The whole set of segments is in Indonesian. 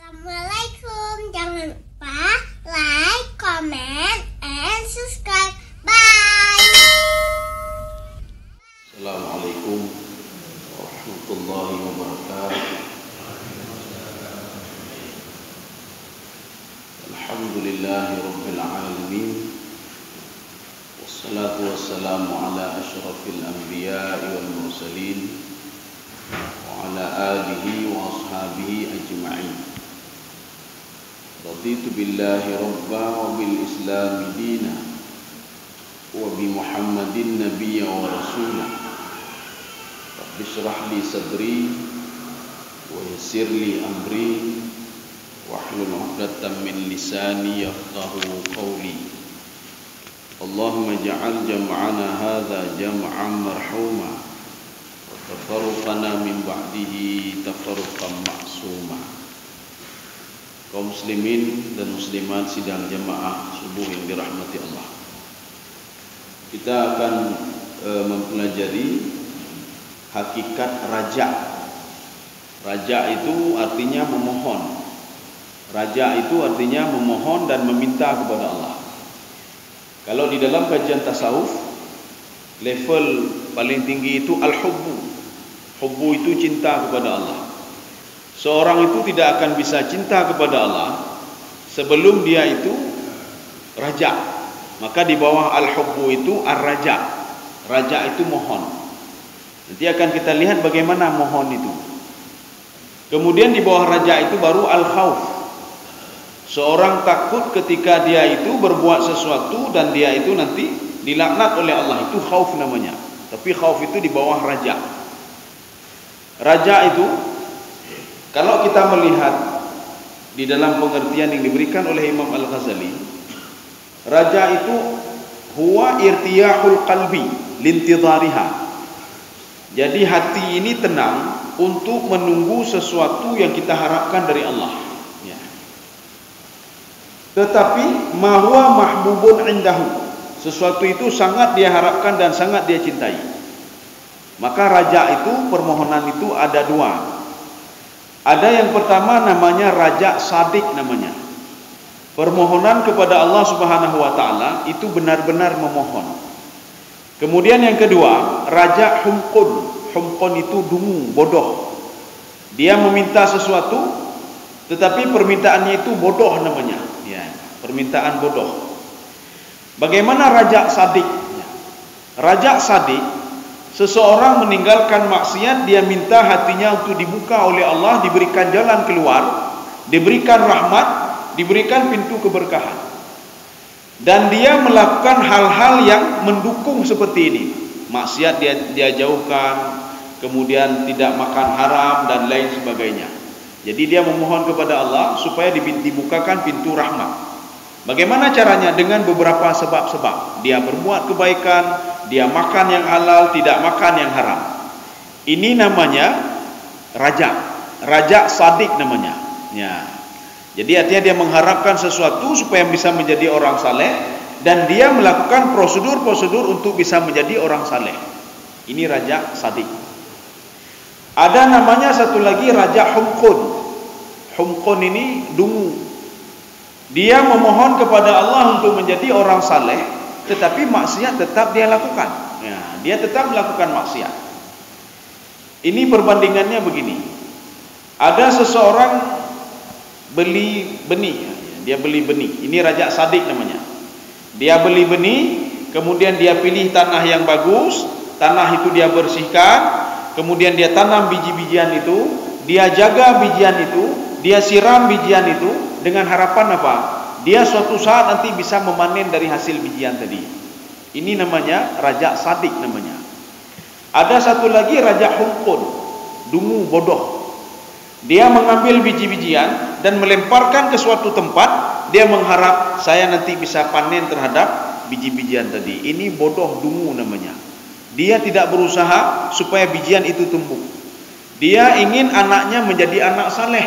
Assalamualaikum. Jangan lupa like, comment, and subscribe. Bye. Assalamualaikum warahmatullahi wabarakatuh. Alhamdulillahi rabbil alamin. Wassalatu wassalamu ala asyrafil anbiya'i wal mursalin wa ala alihi wa ashabihi ajma'in. Raditu billahi rabba wa bil islami dina wa bi Muhammadin nabiyya wa rasula. Rabbi shrah li sadri wa yassir li amri wahlul 'uqdatam min lisani yafqahu qawli. Allahumma ij'al jam'ana hadza jam'an marhuma wa tafarruqana min ba'dihi tafarruqan ma'suma. Kaum muslimin dan muslimat sidang jamaah subuh yang dirahmati Allah, kita akan mempelajari hakikat raja. Raja itu artinya memohon. Raja itu artinya memohon dan meminta kepada Allah. Kalau di dalam kajian tasawuf, level paling tinggi itu al-hubbu. Hubbu itu cinta kepada Allah. Seorang itu tidak akan bisa cinta kepada Allah sebelum dia itu raja. Maka di bawah al-hubbu itu ar-raja. Raja itu mohon. Nanti akan kita lihat bagaimana mohon itu. Kemudian di bawah raja itu baru al-khauf. Seorang takut ketika dia itu berbuat sesuatu dan dia itu nanti dilaknat oleh Allah. Itu khauf namanya. Tapi khauf itu di bawah raja. Raja itu, kalau kita melihat di dalam pengertian yang diberikan oleh Imam Al-Ghazali, raja itu huwa irtiyahul qalbi lintidhariha. Jadi hati ini tenang untuk menunggu sesuatu yang kita harapkan dari Allah. Ya. Tetapi ma huwa mahbubun indahu, sesuatu itu sangat dia harapkan dan sangat dia cintai. Maka raja itu, permohonan itu ada dua. Ada yang pertama namanya raja sadik namanya. Permohonan kepada Allah Subhanahu wa taala itu benar-benar memohon. Kemudian yang kedua, raja humqun. Humqun itu dungu, bodoh. Dia meminta sesuatu tetapi permintaannya itu bodoh namanya. Ya, permintaan bodoh. Bagaimana raja sadik? Raja sadik, seseorang meninggalkan maksiat, dia minta hatinya untuk dibuka oleh Allah, diberikan jalan keluar, diberikan rahmat, diberikan pintu keberkahan. Dan dia melakukan hal-hal yang mendukung seperti ini. Maksiat dia jauhkan, kemudian tidak makan haram dan lain sebagainya. Jadi dia memohon kepada Allah supaya dibukakan pintu rahmat. Bagaimana caranya? Dengan beberapa sebab-sebab. Dia berbuat kebaikan, dia makan yang halal, tidak makan yang haram. Ini namanya raja. Raja sadik namanya. Ya. Jadi artinya dia mengharapkan sesuatu supaya bisa menjadi orang saleh, dan dia melakukan prosedur-prosedur untuk bisa menjadi orang saleh. Ini raja sadik. Ada namanya satu lagi raja humqun. Humqun ini dungu. Dia memohon kepada Allah untuk menjadi orang saleh, tetapi maksiat tetap dia lakukan. Ya, dia tetap melakukan maksiat. Ini perbandingannya begini. Ada seseorang beli benih. Dia beli benih. Ini raja sadik namanya. Dia beli benih, kemudian dia pilih tanah yang bagus, tanah itu dia bersihkan, kemudian dia tanam biji-bijian itu, dia jaga bijian itu, dia siram bijian itu, dengan harapan apa? Dia suatu saat nanti bisa memanen dari hasil bijian tadi. Ini namanya raja sadik namanya. Ada satu lagi raja humqun, dungu, bodoh. Dia mengambil biji-bijian dan melemparkan ke suatu tempat. Dia mengharap saya nanti bisa panen terhadap biji-bijian tadi. Ini bodoh, dungu namanya. Dia tidak berusaha supaya bijian itu tumbuh. Dia ingin anaknya menjadi anak saleh.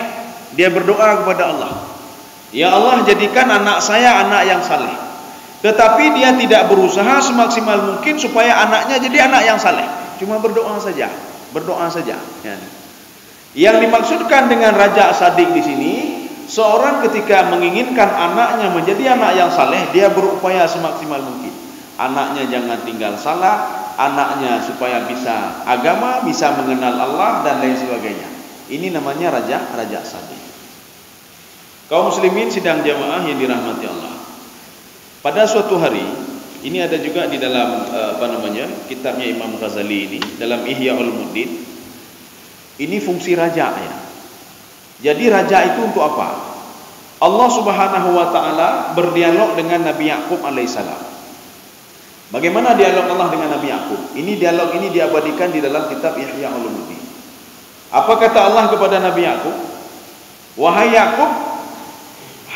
Dia berdoa kepada Allah, ya Allah, jadikan anak saya anak yang saleh. Tetapi dia tidak berusaha semaksimal mungkin supaya anaknya jadi anak yang saleh. Cuma berdoa saja, berdoa saja. Ya. Yang dimaksudkan dengan raja sadik di sini seorang ketika menginginkan anaknya menjadi anak yang saleh, dia berupaya semaksimal mungkin. Anaknya jangan tinggal salah, anaknya supaya bisa agama, bisa mengenal Allah dan lain sebagainya. Ini namanya raja saleh. Kaum muslimin sidang jamaah yang dirahmati Allah. Pada suatu hari, ini ada juga di dalam kitabnya Imam Ghazali ini, dalam Ihya Ulumuddin. Ini fungsi raja ya. Jadi raja itu untuk apa? Allah Subhanahu wa taala berdialog dengan Nabi Yakub alaihissalam. Bagaimana dialog Allah dengan Nabi Yakub? Ini dialog ini diabadikan di dalam kitab Ihya Ulumuddin. Apa kata Allah kepada Nabi Yakub? Wahai Yakub,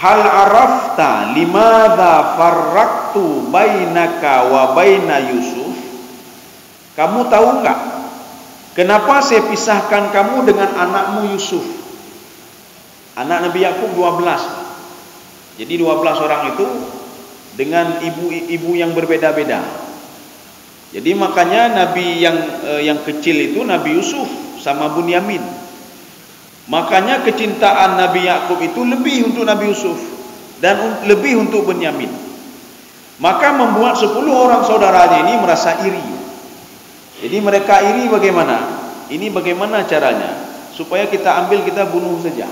hal arafta limadza farraqtu bainaka wa baina Yusuf? Kamu tahu enggak kenapa saya pisahkan kamu dengan anakmu Yusuf? Anak Nabi Yakub 12. Jadi 12 orang itu dengan ibu-ibu yang berbeda-beda. Jadi makanya nabi yang kecil itu Nabi Yusuf sama Bunyamin. Makanya kecintaan Nabi Yakub itu lebih untuk Nabi Yusuf dan lebih untuk Bunyamin. Maka membuat 10 orang saudaranya ini merasa iri. Jadi mereka iri bagaimana? Ini bagaimana caranya supaya kita ambil, kita bunuh saja.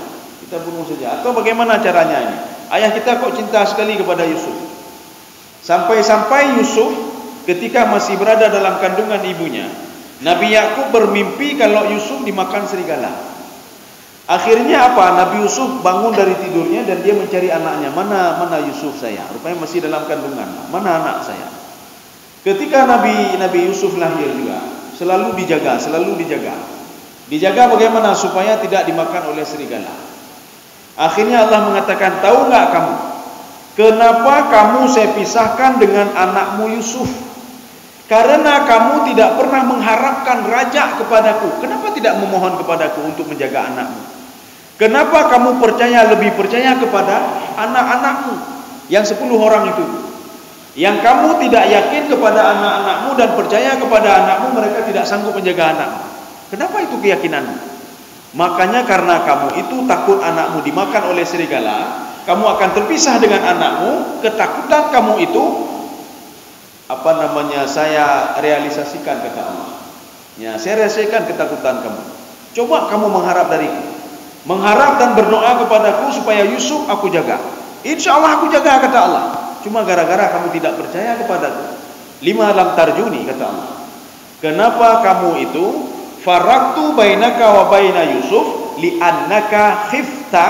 Kita bunuh saja. Atau bagaimana caranya ini? Ayah kita kok cinta sekali kepada Yusuf. Sampai-sampai Yusuf ketika masih berada dalam kandungan ibunya, Nabi Yakub bermimpi kalau Yusuf dimakan serigala. Akhirnya apa? Nabi Yusuf bangun dari tidurnya dan dia mencari anaknya. Mana Yusuf saya? Rupanya masih dalam kandungan. Mana anak saya? Ketika Nabi Yusuf lahir juga, selalu dijaga. Dijaga bagaimana supaya tidak dimakan oleh serigala. Akhirnya Allah mengatakan, tahu enggak kamu? Kenapa kamu saya pisahkan dengan anakmu Yusuf? Karena kamu tidak pernah mengharapkan raja kepadaku. Kenapa tidak memohon kepadaku untuk menjaga anakmu? Kenapa kamu lebih percaya kepada anak-anakmu yang 10 orang itu? Yang kamu tidak yakin kepada anak-anakmu dan percaya kepada anakmu, mereka tidak sanggup menjaga anakmu. Kenapa itu keyakinanmu? Makanya karena kamu itu takut anakmu dimakan oleh serigala, kamu akan terpisah dengan anakmu. Ketakutan kamu itu saya realisasikan, kata Allah. Ya, saya realisasikan ketakutan kamu. Coba kamu mengharap dariku, mengharap dan berdoa kepadaku supaya Yusuf aku jaga. Insya Allah aku jaga, kata Allah. Cuma gara-gara kamu tidak percaya kepadaku, lima lam tarjuni, kata Allah. Kenapa kamu itu faraktu bainaka wa baina Yusuf li'annaka khifta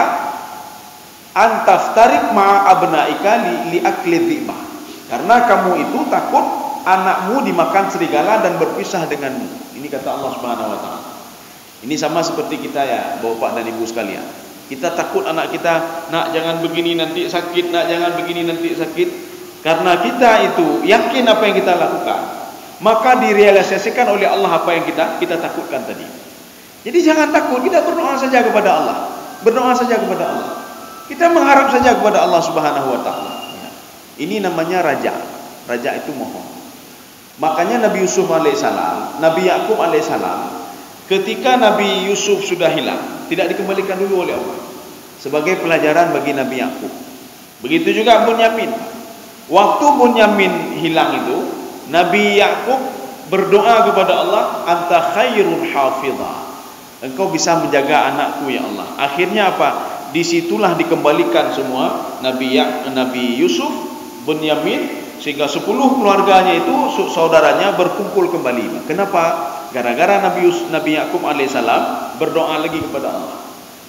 antaftarik ma'a abnaika li akli dhibah. Karena kamu itu takut anakmu dimakan serigala dan berpisah denganmu. Ini kata Allah Subhanahu wa taala. Ini sama seperti kita ya, Bapak dan Ibu sekalian. Kita takut anak kita, nak jangan begini nanti sakit, nak jangan begini nanti sakit. Karena kita itu yakin apa yang kita lakukan, maka direalisasikan oleh Allah apa yang kita takutkan tadi. Jadi jangan takut, kita berdoa saja kepada Allah. Berdoa saja kepada Allah. Kita mengharap saja kepada Allah Subhanahu wa taala. Ini namanya raja. Raja itu mohon. Makanya Nabi Yusuf alaihissalam, Nabi Yakub alaihissalam, ketika Nabi Yusuf sudah hilang, tidak dikembalikan dulu oleh Allah. Sebagai pelajaran bagi Nabi Yakub. Begitu juga Bunyamin. Waktu Bunyamin hilang itu, Nabi Yakub berdoa kepada Allah, anta khairul hafidha. Engkau bisa menjaga anakku ya Allah. Akhirnya apa? Disitulah dikembalikan semua Nabi Yusuf, Bunyamin, sehingga 10 keluarganya itu saudaranya berkumpul kembali. Kenapa? Gara-gara Nabi Yakub alaihissalam berdoa lagi kepada Allah.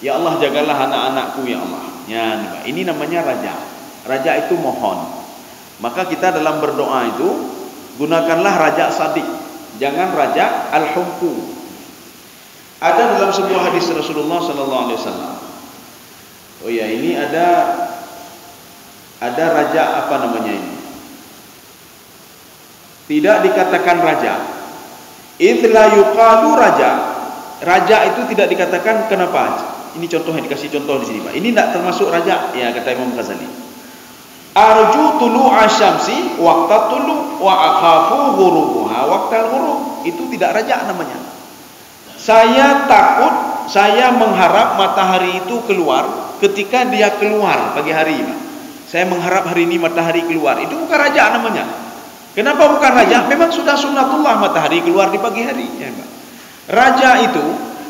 Ya Allah, jagalah anak-anakku ya Allah. Ya, ini namanya raja. Raja itu mohon. Maka kita dalam berdoa itu gunakanlah raja sadik, jangan raja al-humku. Ada dalam sebuah hadis Rasulullah sallallahu alaihi wasallam. Oh ya, ini ada raja apa namanya ini? Tidak dikatakan raja. Idla yuqalu raja. Raja itu tidak dikatakan, kenapa? Ini contohnya, dikasih contoh di sini, Pak. Ini tidak termasuk raja, ya kata Imam Ghazali. Arju tulu'a syamsi waqta tulu' wa akhafu ghurubuha waqtal ghurub. Itu tidak raja namanya. Saya takut, saya mengharap matahari itu keluar ketika dia keluar pagi hari. Saya mengharap hari ini matahari keluar. Itu bukan raja namanya. Kenapa bukan raja? Memang sudah sunnatullah matahari keluar di pagi hari. Ya, Pak. Raja itu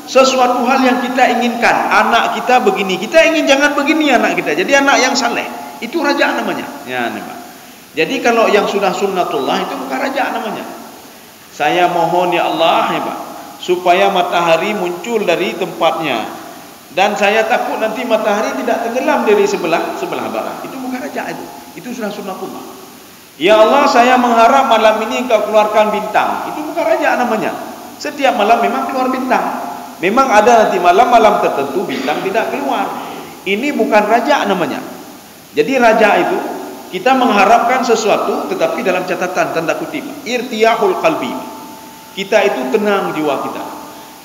sesuatu hal yang kita inginkan. Anak kita begini, kita ingin jangan begini anak kita. Jadi anak yang saleh. Itu raja namanya. Ya, Pak. Jadi kalau yang sudah sunnatullah itu bukan raja namanya. Saya mohon ya Allah, ya Pak, supaya matahari muncul dari tempatnya. Dan saya takut nanti matahari tidak tenggelam dari sebelah barat. Itu bukan raja itu. Itu sudah sunnatullah. Ya Allah, saya mengharap malam ini Engkau keluarkan bintang. Itu bukan raja namanya. Setiap malam memang keluar bintang. Memang ada nanti malam-malam tertentu bintang tidak keluar. Ini bukan raja namanya. Jadi raja itu kita mengharapkan sesuatu, tetapi dalam catatan tanda kutip, irtiyahul qalbi. Kita itu tenang jiwa kita.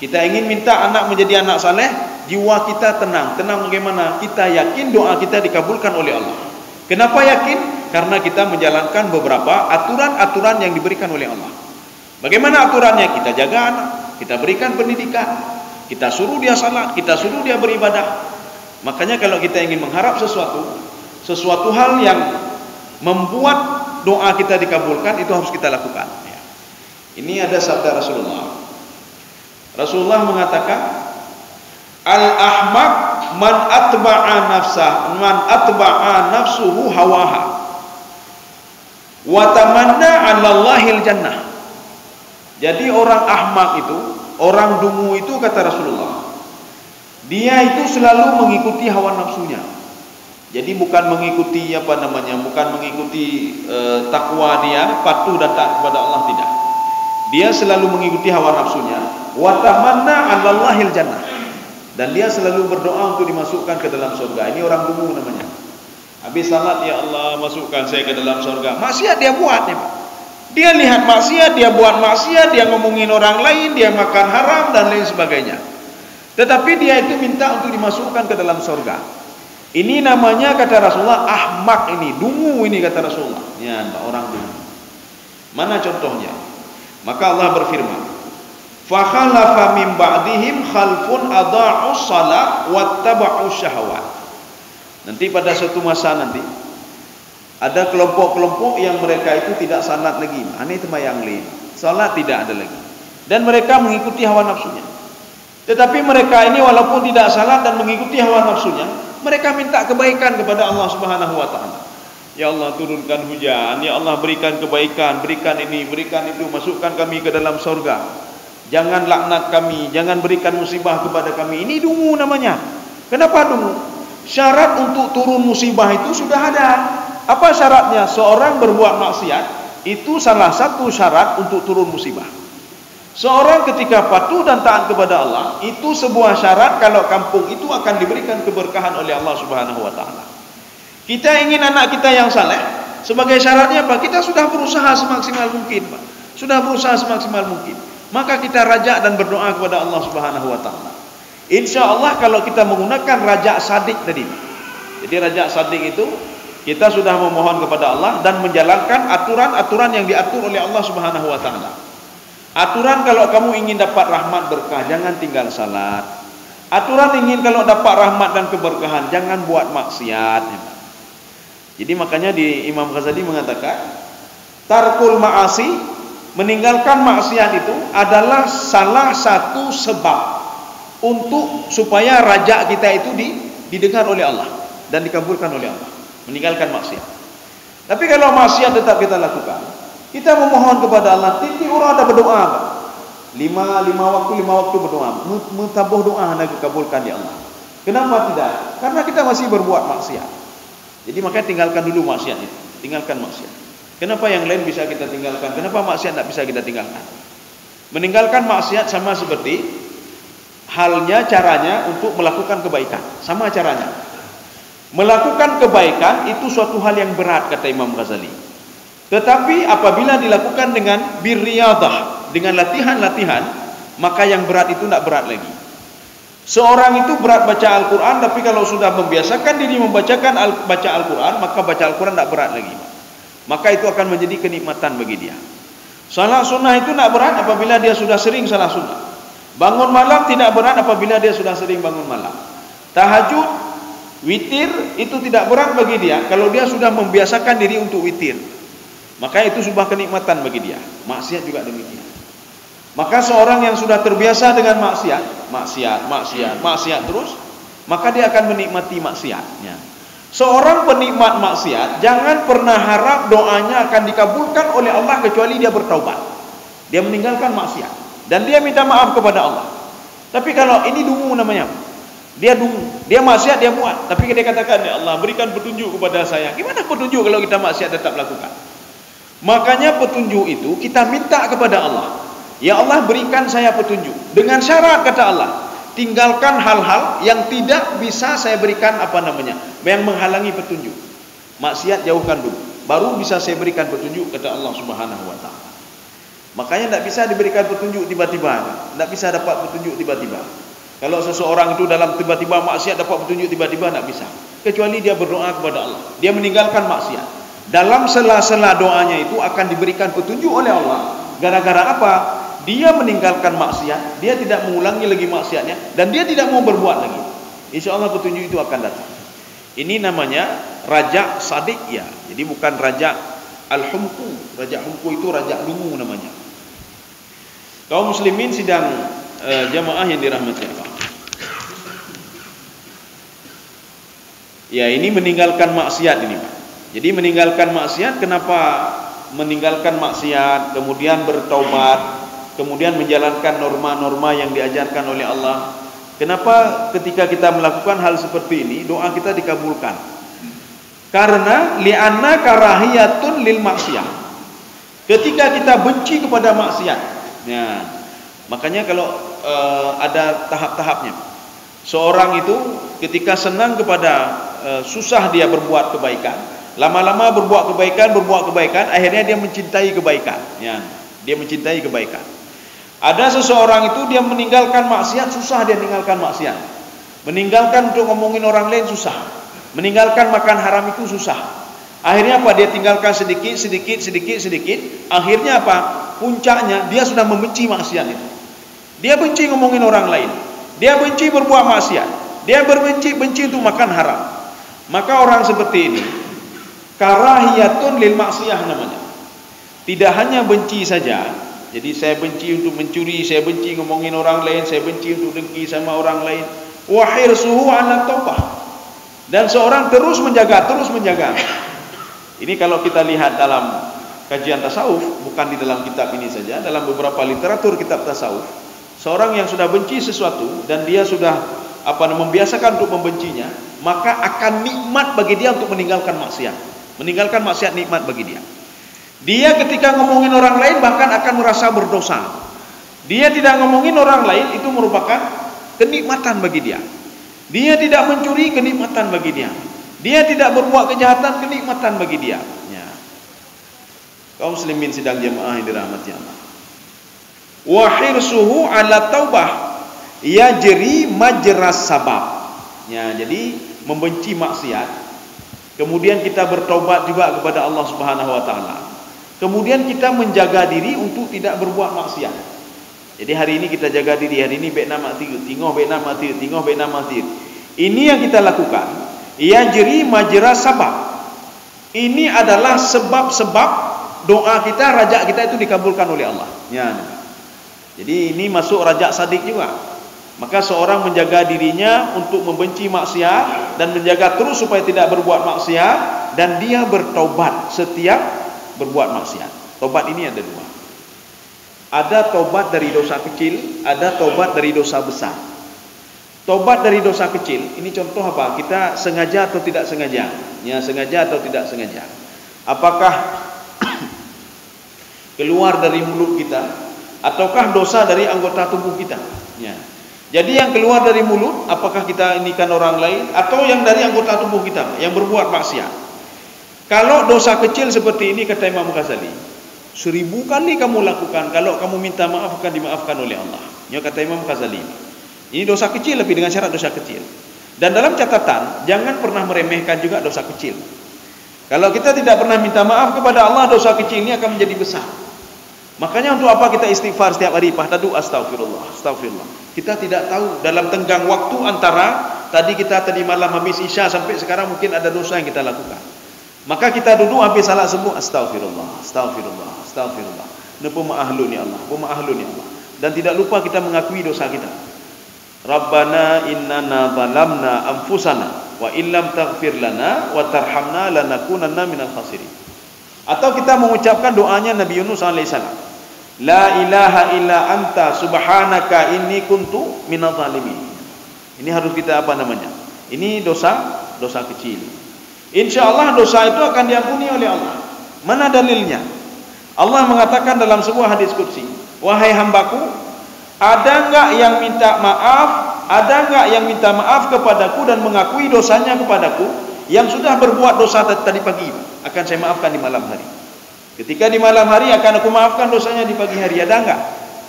Kita ingin minta anak menjadi anak saleh, jiwa kita tenang. Tenang bagaimana? Kita yakin doa kita dikabulkan oleh Allah. Kenapa yakin? Karena kita menjalankan beberapa aturan-aturan yang diberikan oleh Allah. Bagaimana aturannya? Kita jaga anak, kita berikan pendidikan, kita suruh dia salat, kita suruh dia beribadah. Makanya kalau kita ingin mengharap sesuatu hal yang membuat doa kita dikabulkan, itu harus kita lakukan. Ini ada sabda Rasulullah. Rasulullah mengatakan, al-ahmaq man atba'a nafsuhu hawaha wa tamanna 'ala Allahil jannah. Jadi orang ahmak itu, orang dungu itu, kata Rasulullah, dia itu selalu mengikuti hawa nafsunya. Jadi bukan mengikuti bukan mengikuti takwa dia, patuh dan taat kepada Allah, tidak. Dia selalu mengikuti hawa nafsunya. Wa tamanna 'ala Allahil jannah. Dan dia selalu berdoa untuk dimasukkan ke dalam surga. Ini orang dungu namanya. Habis salat, ya Allah masukkan saya ke dalam surga. Maksiat dia buat ya, Pak. Dia lihat maksiat, dia buat maksiat, dia ngomongin orang lain, dia makan haram dan lain sebagainya. Tetapi dia itu minta untuk dimasukkan ke dalam surga. Ini namanya, kata Rasulullah, ahmak ini, dungu ini, kata Rasulullah. Ya, orang dungu. Mana contohnya? Maka Allah berfirman, fa khalafa min ba'dihim khalfun adha'us shalah wattaba'us syahawat. Nanti pada suatu masa nanti ada kelompok-kelompok yang mereka itu tidak salat lagi. Ini temayang lain. Salat tidak ada lagi. Dan mereka mengikuti hawa nafsunya. Tetapi mereka ini walaupun tidak salat dan mengikuti hawa nafsunya, mereka minta kebaikan kepada Allah Subhanahu wa taala. Ya Allah, turunkan hujan, ya Allah berikan kebaikan, berikan ini, berikan itu, masukkan kami ke dalam surga. Jangan laknat kami, jangan berikan musibah kepada kami. Ini dungu namanya. Kenapa dungu? Syarat untuk turun musibah itu sudah ada. Apa syaratnya? Seorang berbuat maksiat, itu salah satu syarat untuk turun musibah. Seorang ketika patuh dan taat kepada Allah, itu sebuah syarat kalau kampung itu akan diberikan keberkahan oleh Allah Subhanahu wa taala. Kita ingin anak kita yang saleh, sebagai syaratnya apa? Kita sudah berusaha semaksimal mungkin, Pak. Sudah berusaha semaksimal mungkin. Maka kita rajak dan berdoa kepada Allah Subhanahu wa taala. Insyaallah kalau kita menggunakan rajak sadik tadi. Jadi rajak sadik itu kita sudah memohon kepada Allah dan menjalankan aturan-aturan yang diatur oleh Allah Subhanahu wa taala. Aturan kalau kamu ingin dapat rahmat berkah, jangan tinggal salat. Aturan ingin kalau dapat rahmat dan keberkahan, jangan buat maksiat. Jadi makanya di Imam Ghazali mengatakan, tarkul ma'asi, meninggalkan maksiat itu adalah salah satu sebab untuk supaya rajak kita itu didengar oleh Allah dan dikabulkan oleh Allah. Meninggalkan maksiat. Tapi kalau maksiat tetap kita lakukan, kita memohon kepada Allah, titik orang ada berdoa, lima waktu berdoa, mutabuh doa anda dikabulkan ya Allah. Kenapa tidak? Karena kita masih berbuat maksiat. Jadi makanya tinggalkan dulu maksiat itu. Tinggalkan maksiat. Kenapa yang lain bisa kita tinggalkan? Kenapa maksiat tidak bisa kita tinggalkan? Meninggalkan maksiat sama seperti halnya caranya untuk melakukan kebaikan. Sama caranya. Melakukan kebaikan itu suatu hal yang berat, kata Imam Ghazali. Tetapi apabila dilakukan dengan birriyadah, dengan latihan-latihan, maka yang berat itu tidak berat lagi. Seorang itu berat baca Al-Quran, tapi kalau sudah membiasakan diri baca Al-Quran, maka baca Al-Quran tidak berat lagi. Maka itu akan menjadi kenikmatan bagi dia. Salat sunnah itu tidak berat apabila dia sudah sering salat sunnah. Bangun malam tidak berat apabila dia sudah sering bangun malam. Tahajud Witir itu tidak berat bagi dia kalau dia sudah membiasakan diri untuk witir. Maka itu sebuah kenikmatan bagi dia. Maksiat juga demikian. Maka seorang yang sudah terbiasa dengan maksiat terus, maka dia akan menikmati maksiatnya. Seorang penikmat maksiat jangan pernah harap doanya akan dikabulkan oleh Allah kecuali dia bertaubat. Dia meninggalkan maksiat dan dia minta maaf kepada Allah. Tapi kalau ini dungu namanya, dia dungu, dia maksiat dia buat, tapi dia katakan, ya Allah berikan petunjuk kepada saya. Gimana petunjuk kalau kita maksiat tetap lakukan? Makanya petunjuk itu kita minta kepada Allah. Ya Allah berikan saya petunjuk. Dengan syarat kata Allah, tinggalkan hal-hal yang tidak bisa saya berikan yang menghalangi petunjuk. Maksiat jauhkan dulu, baru bisa saya berikan petunjuk kata Allah Subhanahu wa taala. Makanya tidak bisa diberikan petunjuk tiba-tiba, tidak bisa dapat petunjuk tiba-tiba. Kalau seseorang itu dalam tiba-tiba maksiat dapat petunjuk tiba-tiba, tidak bisa. Kecuali dia berdoa kepada Allah, dia meninggalkan maksiat. Dalam sela-sela doanya itu akan diberikan petunjuk oleh Allah. Gara-gara apa? Dia meninggalkan maksiat, dia tidak mengulangi lagi maksiatnya, dan dia tidak mau berbuat lagi. Insya Allah petunjuk itu akan datang. Ini namanya raja sadik ya. Jadi bukan raja al-humku. Raja humku itu raja dungu namanya. Kaum muslimin sidang jamaah yang dirahmati Allah. Ya, ini meninggalkan maksiat ini, Pak. Jadi meninggalkan maksiat, kenapa meninggalkan maksiat, kemudian bertaubat, kemudian menjalankan norma-norma yang diajarkan oleh Allah. Kenapa ketika kita melakukan hal seperti ini, doa kita dikabulkan? Karena li'anna karahiyatun lil maksiyah. Ketika kita benci kepada maksiat, ya, makanya kalau ada tahap-tahapnya. Seorang itu ketika senang kepada susah dia berbuat kebaikan, lama-lama berbuat kebaikan, akhirnya dia mencintai kebaikan. Ya, dia mencintai kebaikan. Ada seseorang itu dia meninggalkan maksiat, susah dia meninggalkan maksiat. Meninggalkan untuk ngomongin orang lain susah. Meninggalkan makan haram itu susah. Akhirnya apa? Dia tinggalkan sedikit. Akhirnya apa? Puncaknya dia sudah membenci maksiat itu. Dia benci ngomongin orang lain. Dia benci berbuat maksiat. Dia benci untuk makan haram. Maka orang seperti ini karahiyatun lil maksiyah namanya. Tidak hanya benci saja. Jadi saya benci untuk mencuri, saya benci ngomongin orang lain, saya benci untuk dengki sama orang lain. Wa hirsuhu 'ala taubah. Dan seorang terus menjaga. Ini kalau kita lihat dalam kajian tasawuf, bukan di dalam kitab ini saja, dalam beberapa literatur kitab tasawuf, seorang yang sudah benci sesuatu dan dia sudah membiasakan untuk membencinya, maka akan nikmat bagi dia untuk meninggalkan maksiat. Meninggalkan maksiat nikmat bagi dia. Dia ketika ngomongin orang lain bahkan akan merasa berdosa. Dia tidak ngomongin orang lain, itu merupakan kenikmatan bagi dia. Dia tidak mencuri, kenikmatan bagi dia. Dia tidak berbuat kejahatan, kenikmatan bagi dia. Ya. Kaum muslimin sidang jamaah yang dirahmati Allah. Wa hirsuhu 'ala taubah yajri majras sabab. Ya, jadi membenci maksiat, kemudian kita bertobat juga kepada Allah Subhanahu wa taala. Kemudian kita menjaga diri untuk tidak berbuat maksiat. Jadi hari ini kita jaga diri, hari ini baik nama tinggal baik nama tir. Ini yang kita lakukan. Yajri majras sabab. Ini adalah sebab-sebab doa kita, rajak kita itu dikabulkan oleh Allah. Ya. Jadi ini masuk rajak sadik juga. Maka seorang menjaga dirinya untuk membenci maksiat dan menjaga terus supaya tidak berbuat maksiat, dan dia bertaubat setiap berbuat maksiat. Taubat ini ada dua. Ada taubat dari dosa kecil, ada taubat dari dosa besar. Taubat dari dosa kecil, ini contoh apa? Kita sengaja atau tidak sengaja? Ya, sengaja atau tidak sengaja. Apakah keluar dari mulut kita, ataukah dosa dari anggota tubuh kita? Ya. Jadi yang keluar dari mulut, apakah kita inikan orang lain, atau yang dari anggota tubuh kita yang berbuat maksiat? Kalau dosa kecil seperti ini, kata Imam Ghazali, 1000 kali kamu lakukan, kalau kamu minta maaf akan dimaafkan oleh Allah. Ya, kata Imam Ghazali. Ini dosa kecil, tapi dengan syarat dosa kecil. Dan dalam catatan, jangan pernah meremehkan juga dosa kecil. Kalau kita tidak pernah minta maaf kepada Allah, dosa kecil ini akan menjadi besar. Makanya untuk apa kita istighfar setiap hari? Fahtadu astagfirullah. Kita tidak tahu dalam tenggang waktu antara tadi malam habis Isya sampai sekarang mungkin ada dosa yang kita lakukan. Maka kita duduk habis salat subuh, astagfirullah, astagfirullah, astagfirullah. Pemaaflun ya Allah, pemaaflun ya Allah. Dan tidak lupa kita mengakui dosa kita. Rabbana innana zalamna anfusana wa illam taghfir lana wa tarhamna lanakunanna minal khasirin. Atau kita mengucapkan doanya Nabi Yunus alaihissalam, la ilaha illa anta subhanaka inni kuntu minadh zalimin. Ini harus kita ini dosa kecil. InsyaAllah dosa itu akan diampuni oleh Allah. Mana dalilnya? Allah mengatakan dalam sebuah hadis qudsi, wahai hambaku, ada enggak yang minta maaf, ada enggak yang minta maaf kepadaku dan mengakui dosanya kepadaku, yang sudah berbuat dosa tadi pagi akan saya maafkan di malam hari. Ketika di malam hari akan aku maafkan dosanya di pagi hari. Ada enggak?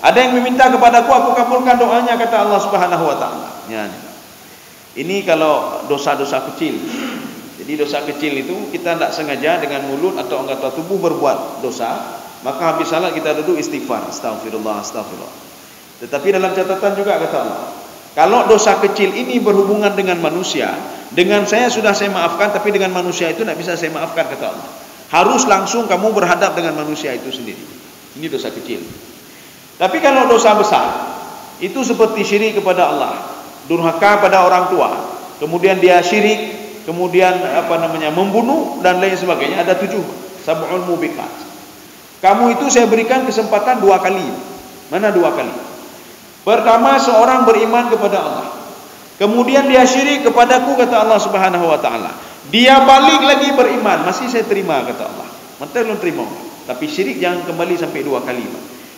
Ada yang meminta kepadaku, aku kabulkan doanya, kata Allah Subhanahu wa taala. Ya. Ini kalau dosa-dosa kecil. Jadi dosa kecil itu kita tidak sengaja dengan mulut atau anggota tubuh berbuat dosa, maka habis salat kita duduk istighfar, astagfirullah, astagfirullah. Tetapi dalam catatan juga kata Allah, kalau dosa kecil ini berhubungan dengan manusia, dengan saya sudah saya maafkan, tapi dengan manusia itu tidak bisa saya maafkan, kata Allah. Harus langsung kamu berhadap dengan manusia itu sendiri. Ini dosa kecil. Tapi kalau dosa besar, itu seperti syirik kepada Allah, durhaka pada orang tua, kemudian dia syirik, kemudian membunuh dan lain sebagainya. Ada 7 sab'ul mubiqat. Kamu itu saya berikan kesempatan 2 kali. Mana 2 kali? Pertama, seorang beriman kepada Allah, kemudian dia syirik kepadaku, kata Allah Subhanahu wa taala. Dia balik lagi beriman, masih saya terima, kata Allah. Mantai belum terima, tapi syirik jangan kembali sampai 2 kali.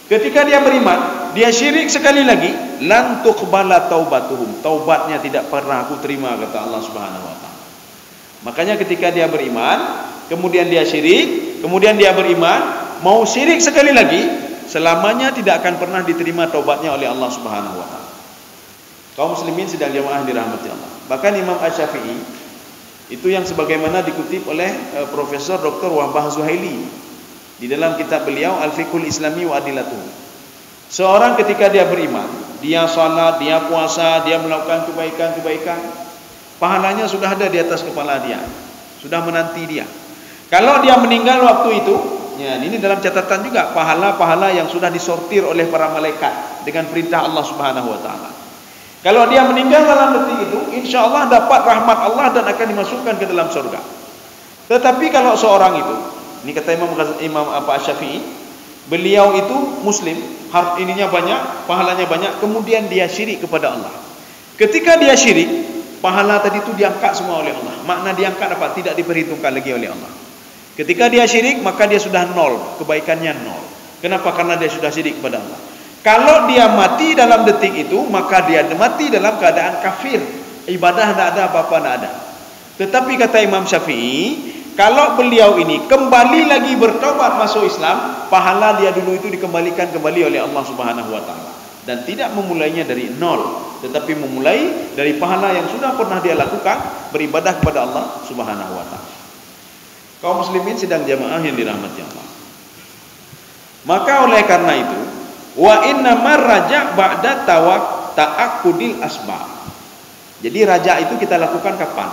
Ketika dia beriman, dia syirik sekali lagi, lan tuqbala taubatuhum, taubatnya tidak pernah aku terima, kata Allah Subhanahu wa taala. Makanya ketika dia beriman, kemudian dia syirik, kemudian dia beriman, mau syirik sekali lagi, selamanya tidak akan pernah diterima taubatnya oleh Allah Subhanahu wa taala. Kaum muslimin sidang jamaah dirahmati Allah. Bahkan Imam Asy-Syafi'i itu yang sebagaimana dikutip oleh Profesor Dr. Wahbah Zuhaili di dalam kitab beliau Al-Fiqhul Islami wa Adilatuh. Seorang ketika dia beriman, dia salat, dia puasa, dia melakukan kebaikan-kebaikan, pahalanya sudah ada di atas kepala dia, sudah menanti dia. Kalau dia meninggal waktu itu, ya, ini dalam catatan juga pahala-pahala yang sudah disortir oleh para malaikat dengan perintah Allah Subhanahu wa taala. Kalau dia meninggal dalam detik itu, insya-Allah dapat rahmat Allah dan akan dimasukkan ke dalam surga. Tetapi kalau seorang itu, ini kata Imam Asy-Syafi'i, beliau itu muslim, ininya banyak, pahalanya banyak, kemudian dia syirik kepada Allah. Ketika dia syirik, pahala tadi itu diangkat semua oleh Allah. Makna diangkat apa? Tidak diperhitungkan lagi oleh Allah. Ketika dia syirik, maka dia sudah nol, kebaikannya nol. Kenapa? Karena dia sudah syirik kepada Allah. Kalau dia mati dalam detik itu, maka dia mati dalam keadaan kafir. Ibadah tidak ada, apa-apa tidak ada. Tetapi kata Imam Syafi'i, kalau beliau ini kembali lagi bertobat masuk Islam, pahala dia dulu itu dikembalikan kembali oleh Allah Subhanahu wa taala. Dan tidak memulainya dari nol, tetapi memulai dari pahala yang sudah pernah dia lakukan, beribadah kepada Allah Subhanahu wa taala. Kaum muslimin sidang jamaah yang dirahmati Allah. Maka oleh karena itu, wa inna marraja ba'da ta'aqqudil asbab. Jadi raja itu kita lakukan kapan?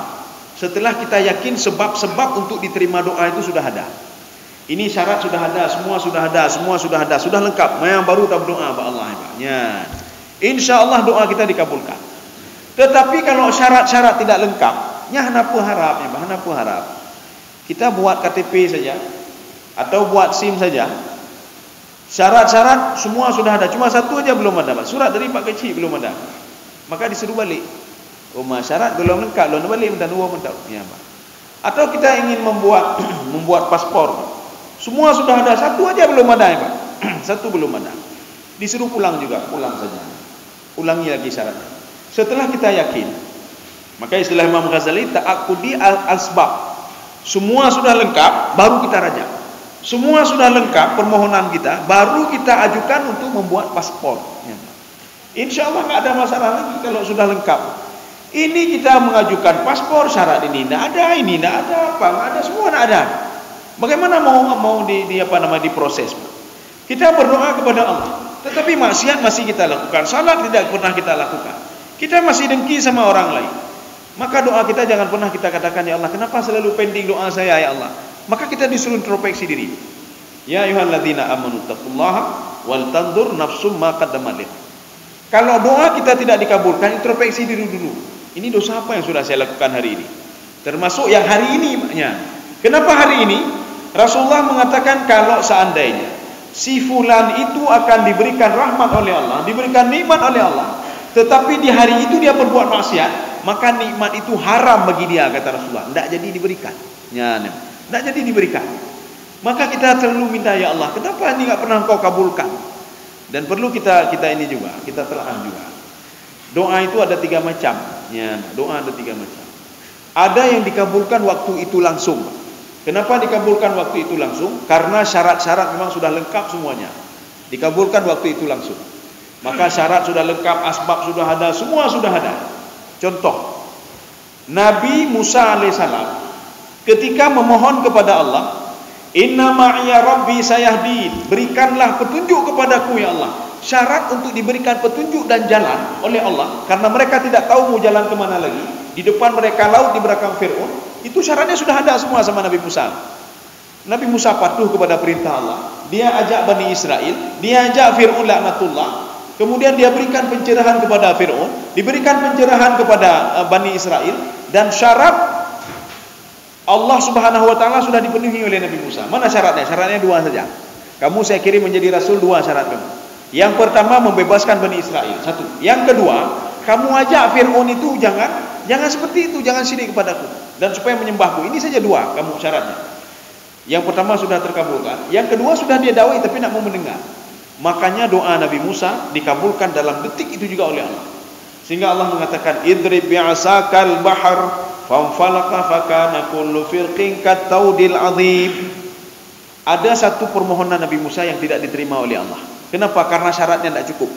Setelah kita yakin sebab-sebab untuk diterima doa itu sudah ada. Ini syarat sudah ada, semua sudah ada, semua sudah ada, sudah lengkap. Yang baru tak berdoa kepada Allah ya. Insyaallah doa kita dikabulkan. Tetapi kalau syarat-syarat tidak lengkap, hanapu harap ya, hanapu harap. Kita buat KTP saja atau buat SIM saja. Syarat-syarat semua sudah ada, cuma satu aja belum ada, Pak. Surat dari Pak Kecil belum ada. Maka disuruh balik. Syarat belum lengkap, belum balik minta dua minta. Ya, Pak. Atau kita ingin membuat paspor. Semua sudah ada, satu aja belum ada, ya, Pak. Satu belum ada. Disuruh pulang juga, pulang saja. Ulangi lagi syaratnya. Setelah kita yakin, maka istilah Imam Ghazali ta'aqqudi al-asbab. Semua sudah lengkap, baru kita raja. Semua sudah lengkap permohonan kita, baru kita ajukan untuk membuat paspor. Ya. Insya Allah nggak ada masalah lagi kalau sudah lengkap. Ini kita mengajukan paspor, syarat ini tidak ada, ini tidak ada, apa nggak ada, semua tidak ada. Bagaimana mau diproses? Kita berdoa kepada Allah, tetapi maksiat masih kita lakukan, salat tidak pernah kita lakukan. Kita masih dengki sama orang lain. Maka doa kita jangan pernah kita katakan, ya Allah, kenapa selalu pending doa saya, ya Allah? Maka kita disuruh introspeksi diri. Ya ayyuhalladzina amanu taqullaha wal tanzur nafsum ma qaddamat. Kalau doa kita tidak dikabulkan, introspeksi diri dulu. Ini dosa apa yang sudah saya lakukan hari ini? Termasuk yang hari ini. Kenapa hari ini? Rasulullah mengatakan kalau seandainya si fulan itu akan diberikan rahmat oleh Allah, diberikan nikmat oleh Allah, tetapi di hari itu dia berbuat maksiat, maka nikmat itu haram bagi dia, kata Rasulullah. Tidak jadi diberikan. Tidak jadi diberikan. Maka kita selalu minta, ya Allah, kenapa ini tidak pernah Engkau kabulkan? Dan perlu kita ini juga, kita telah juga. Doa itu ada 3 macam. Doa ada 3 macam. Ada yang dikabulkan waktu itu langsung. Kenapa dikabulkan waktu itu langsung? Karena syarat-syarat memang sudah lengkap semuanya. Dikabulkan waktu itu langsung. Maka syarat sudah lengkap, asbab sudah ada, semua sudah ada. Contoh, Nabi Musa alaihissalam ketika memohon kepada Allah, Inna ma'iya rabbi sayahdin, berikanlah petunjuk kepadaku ya Allah. Syarat untuk diberikan petunjuk dan jalan oleh Allah, karena mereka tidak tahu mau jalan kemana lagi. Di depan mereka laut, di belakang Fir'aun. Itu syaratnya sudah ada semua sama Nabi Musa. Nabi Musa patuh kepada perintah Allah. Dia ajak Bani Israel, dia ajak Fir'aun laknatullah. Kemudian dia berikan pencerahan kepada Fir'aun, diberikan pencerahan kepada Bani Israel, dan syarat Allah Subhanahu wa taala sudah dipenuhi oleh Nabi Musa. Mana syaratnya? Syaratnya 2 saja. Kamu saya kirim menjadi rasul, 2 syarat kamu. Yang pertama membebaskan Bani Israel, 1. Yang kedua, kamu ajak Fir'aun itu jangan seperti itu, jangan syirik kepadaku dan supaya menyembahku. Ini saja 2 kamu syaratnya. Yang pertama sudah terkabulkan, yang kedua sudah dia dakwai tapi nak mau mendengar. Makanya doa Nabi Musa dikabulkan dalam detik itu juga oleh Allah. Sehingga Allah mengatakan, idrib bi'asakal bahar fanfalaqa fakana kullu firqin kattaudil azim. Ada satu permohonan Nabi Musa yang tidak diterima oleh Allah. Kenapa? Karena syaratnya tidak cukup.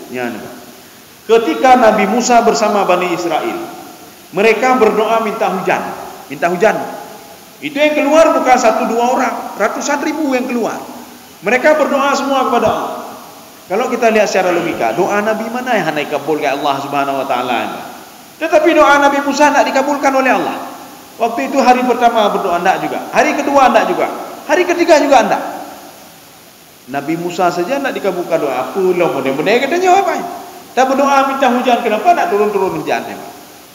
Ketika Nabi Musa bersama Bani Israel, mereka berdoa minta hujan. Minta hujan. Itu yang keluar bukan 1-2 orang, ratusan ribu yang keluar. Mereka berdoa semua kepada Allah. Kalau kita lihat secara logika, doa Nabi mana yang hendak dikabulkan Allah Subhanahu wa taala? Tetapi doa Nabi Musa tidak dikabulkan oleh Allah. Waktu itu hari pertama berdoa tidak juga, hari kedua tidak juga, hari ketiga juga tidak. Nabi Musa saja tidak dikabulkan doa. Apalah benar-benar katanya apa? Kita berdoa minta hujan, kenapa tidak turun-turun hujan?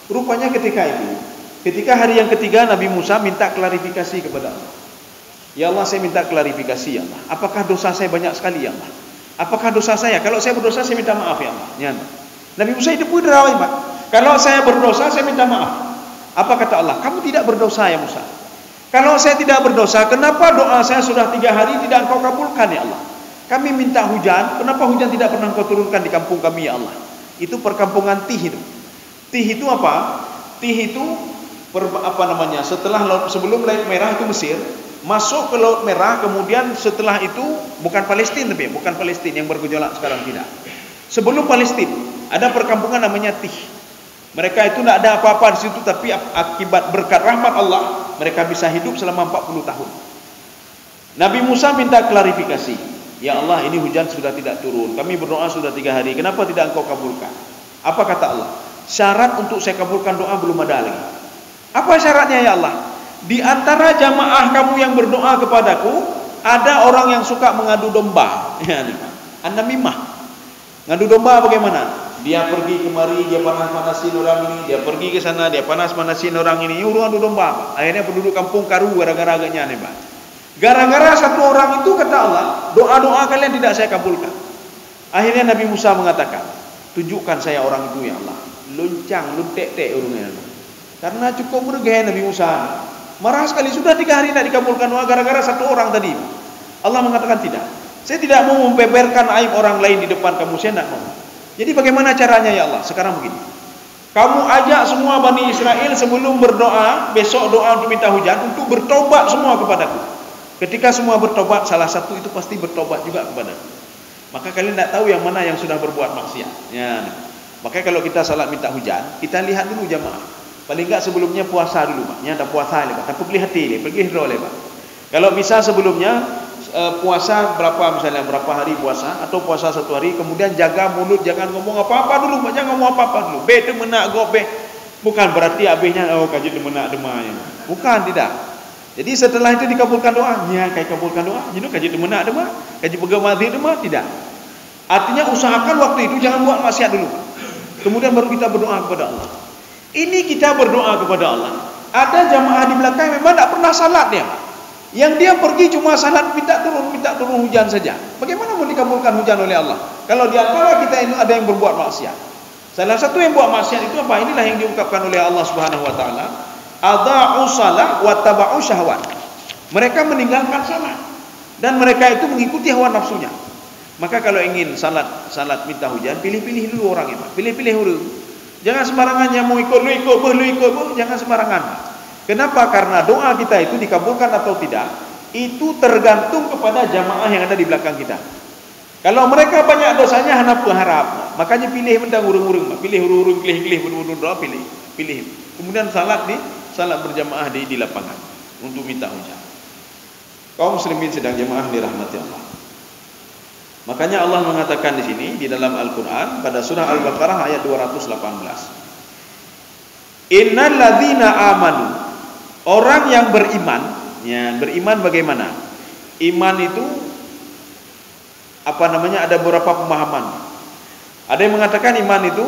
Rupanya ketika itu, ketika hari yang ketiga Nabi Musa minta klarifikasi kepada Allah. Ya Allah, saya minta klarifikasi ya Allah. Apakah dosa saya banyak sekali ya Allah? Apakah dosa saya? Kalau saya berdosa saya minta maaf ya Allah. Nabi Musa itu pun derawai, Pak. Kalau saya berdosa saya minta maaf. Apa kata Allah? Kamu tidak berdosa ya Musa. Kalau saya tidak berdosa, kenapa doa saya sudah 3 hari tidak Engkau kabulkan ya Allah? Kami minta hujan, kenapa hujan tidak pernah Engkau turunkan di kampung kami ya Allah? Itu perkampungan Tih itu. Tih itu apa? Tih itu setelah sebelum Laut Merah itu Mesir, masuk ke Laut Merah, kemudian setelah itu bukan Palestina, tapi bukan Palestina yang bergejolak sekarang, tidak. Sebelum Palestina ada perkampungan namanya Tih. Mereka itu tidak ada apa-apa di situ, tapi akibat berkat rahmat Allah mereka bisa hidup selama 40 tahun. Nabi Musa minta klarifikasi. Ya Allah, ini hujan sudah tidak turun. Kami berdoa sudah 3 hari. Kenapa tidak Engkau kabulkan? Apa kata Allah? Syarat untuk saya kabulkan doa belum ada lagi. Apa syaratnya ya Allah? Di antara jamaah kamu yang berdoa kepadaku, ada orang yang suka mengadu domba. An-namimah. Ngadu domba bagaimana? Dia pergi kemari, dia panas-panasin orang ini, dia pergi ke sana, dia panas-panasin orang ini, ngadu domba. Akhirnya penduduk kampung karu gara-gara agaknya nih, Pak. Gara-gara satu orang itu, kata Allah, doa-doa kalian tidak saya kabulkan. Akhirnya Nabi Musa mengatakan, tunjukkan saya orang itu ya Allah. Luncang, luntek-tek orangnya. Karena cukup meregah Nabi Musa. Marah sekali, sudah 3 hari tidak dikabulkan doa gara-gara satu orang tadi. Allah mengatakan tidak. Saya tidak mau membeberkan aib orang lain di depan kamu, saya tidak mau. Jadi bagaimana caranya ya Allah? Sekarang begini. Kamu ajak semua Bani Israel sebelum berdoa, besok doa untuk minta hujan, untuk bertobat semua kepadaku. Ketika semua bertobat, salah satu itu pasti bertobat juga kepadaku. Maka kalian tidak tahu yang mana yang sudah berbuat maksiat. Ya. Makanya kalau kita salat minta hujan, kita lihat dulu jamaah. Paling enggak sebelumnya puasa dulu, Pak. Nya ada puasa le, Pak. Tapi pergi hati le, pergi hidro le, Pak. Kalau bisa sebelumnya puasa berapa hari puasa atau puasa 1 hari, kemudian jaga mulut, jangan ngomong apa-apa dulu, Pak. Jangan ngomong apa-apa dulu. Be tu menak go be. Bukan berarti habisnya kaji demena-demanya. Bukan, tidak. Jadi setelah itu dikabulkan doanya, kayak kabulkan doa, jadi kaji demena-dema, kaji pegamati dema, tidak. Artinya usahakan waktu itu jangan buat maksiat dulu. Kemudian baru kita berdoa kepada Allah. Ini kita berdoa kepada Allah. Ada jamaah di belakang memang tak pernah salat dia. Yang dia pergi cuma salat minta turun hujan saja. Bagaimana mau dikabulkan hujan oleh Allah? Kalau di antara kita ini ada yang berbuat maksiat. Salah satu yang buat maksiat itu apa? Inilah yang diungkapkan oleh Allah Subhanahu wa taala. Adha'u shalah wa taba'u syahwat. Mereka meninggalkan salat dan mereka itu mengikuti hawa nafsunya. Maka kalau ingin salat minta hujan, pilih-pilih dulu orangnya, Pak. Pilih-pilih dulu. Jangan sembarangan yang mau ikut lu ikut, jangan sembarangan. Kenapa? Karena doa kita itu dikabulkan atau tidak, itu tergantung kepada jamaah yang ada di belakang kita. Kalau mereka banyak dosanya, hana berharap. Makanya pilih mendang urung-urung, pilih urung-urung, pilih doa, pilih. Kemudian salat berjamaah di lapangan untuk minta hujan. Kaum muslimin sedang jamaah dirahmati Allah. Makanya Allah mengatakan di sini di dalam Al-Qur'an pada surah Al-Baqarah ayat 218. Innal ladzina amanu, orang yang beriman, ya, beriman bagaimana? Iman itu ada beberapa pemahaman. Ada yang mengatakan iman itu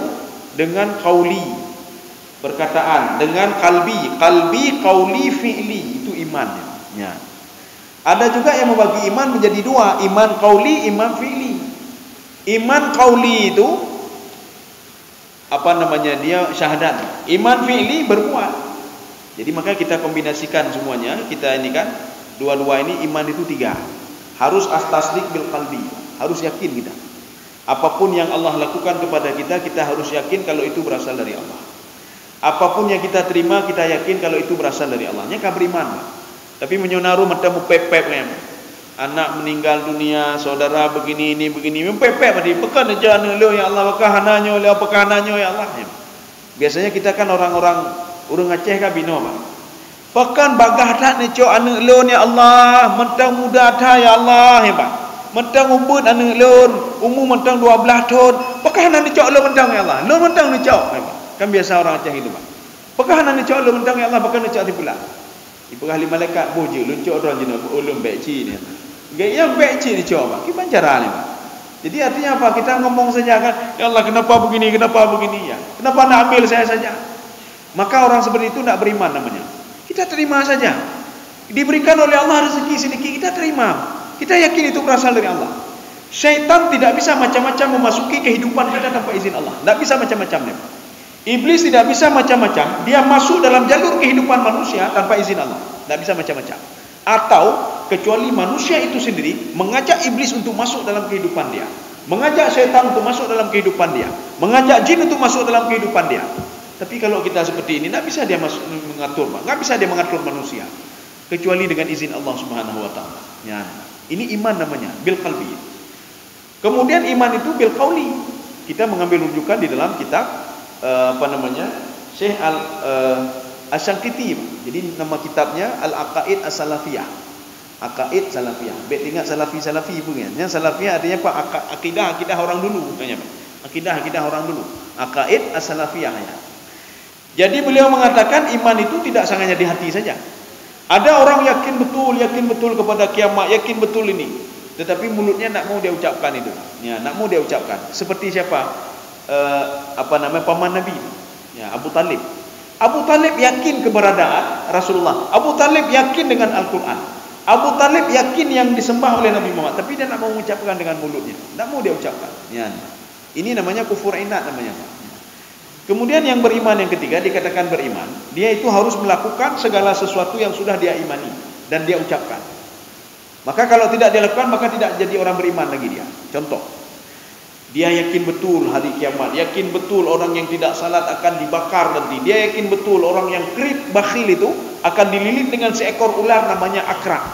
dengan qauli, perkataan, dengan qalbi, qauli, fi'li, itu iman, ya. Ada juga yang membagi iman menjadi dua, iman qauli, iman fi'li. Iman qauli itu dia syahadat. Iman fi'li berbuat. Jadi maka kita kombinasikan semuanya. Kita ini kan dua-dua ini iman itu tiga. Harus tasdik bil qalbi. Harus yakin kita. Apapun yang Allah lakukan kepada kita, kita harus yakin kalau itu berasal dari Allah. Apapun yang kita terima, kita yakin kalau itu berasal dari Allah. Ini kan beriman. Tapi menyonaru macam pepep ni. Anak meninggal dunia, saudara begini, pepep tadi. Pekan aja lo ya Allah, apakah hananya ya Allah. Biasanya kita kan orang-orang urang Aceh kan bino, Pak. Pekan bagah dak ni cok anak lo ni Allah, mentang muda dah ya Allah, Pak. Mentang umbut anak lo, umur mentang 12 tahun. Pekan anak ni cok lo mentang ya Allah. Lo mentang ni cok, Kan biasa orang Aceh itu, Pak. Pekan anak ni cok lo mentang ya Allah, pekan ni cok di pula. Ibu ahli malaikat boje luncuk orang jenis ulum bekci ni. Yang bekci ni coba. Ki pancara ni. Jadi artinya apa? Kita ngomong saja kan, ya Allah kenapa begini ya. Kenapa nak ambil saya saja? Maka orang seperti itu nak beriman namanya. Kita terima saja. Diberikan oleh Allah rezeki sedikit, kita terima. Kita yakin itu berasal dari Allah. Syaitan tidak bisa macam-macam memasuki kehidupan kita tanpa izin Allah. Tidak bisa macam-macam. Iblis tidak bisa macam-macam. Dia masuk dalam jalur kehidupan manusia tanpa izin Allah. Tidak bisa macam-macam. Atau kecuali manusia itu sendiri mengajak iblis untuk masuk dalam kehidupan dia, mengajak syaitan untuk masuk dalam kehidupan dia, mengajak jin untuk masuk dalam kehidupan dia. Tapi kalau kita seperti ini, tidak bisa dia mengatur, tidak bisa dia mengatur manusia kecuali dengan izin Allah Subhanahu Wa Taala. Ya, ini iman namanya, bil qalbi. Kemudian iman itu bil qauli. Kita mengambil rujukan di dalam kitab Syekh Al-Syankiti. Jadi nama kitabnya Al-Aqaid As-Salafiyah. Aqaid Salafiyah. Baik ingat salafi pun kan. Yang salafiyah artinya apa? Akidah orang dulu katanya, Pak. Akidah orang dulu. Aqaid As-Salafiyah ya. Jadi beliau mengatakan iman itu tidak hanya di hati saja. Ada orang yakin betul kepada kiamat, yakin betul ini. Tetapi mulutnya nak mau dia ucapkan itu. Ya, nak mau dia ucapkan. Seperti siapa? Paman Nabi, ya, Abu Talib. Abu Talib yakin keberadaan Rasulullah. Abu Talib yakin dengan Al-Quran. Abu Talib yakin yang disembah oleh Nabi Muhammad, tapi dia nak mau mengucapkan dengan mulutnya, tak mau dia ucapkan. Ya. Ini namanya kufur inat namanya. Kemudian yang beriman yang ketiga dikatakan beriman, dia itu harus melakukan segala sesuatu yang sudah dia imani dan dia ucapkan. Maka kalau tidak dia lakukan, maka tidak jadi orang beriman lagi dia. Contoh, dia yakin betul hari kiamat, yakin betul orang yang tidak salat akan dibakar nanti. Dia yakin betul orang yang bakhil itu akan dililit dengan seekor ular namanya akra.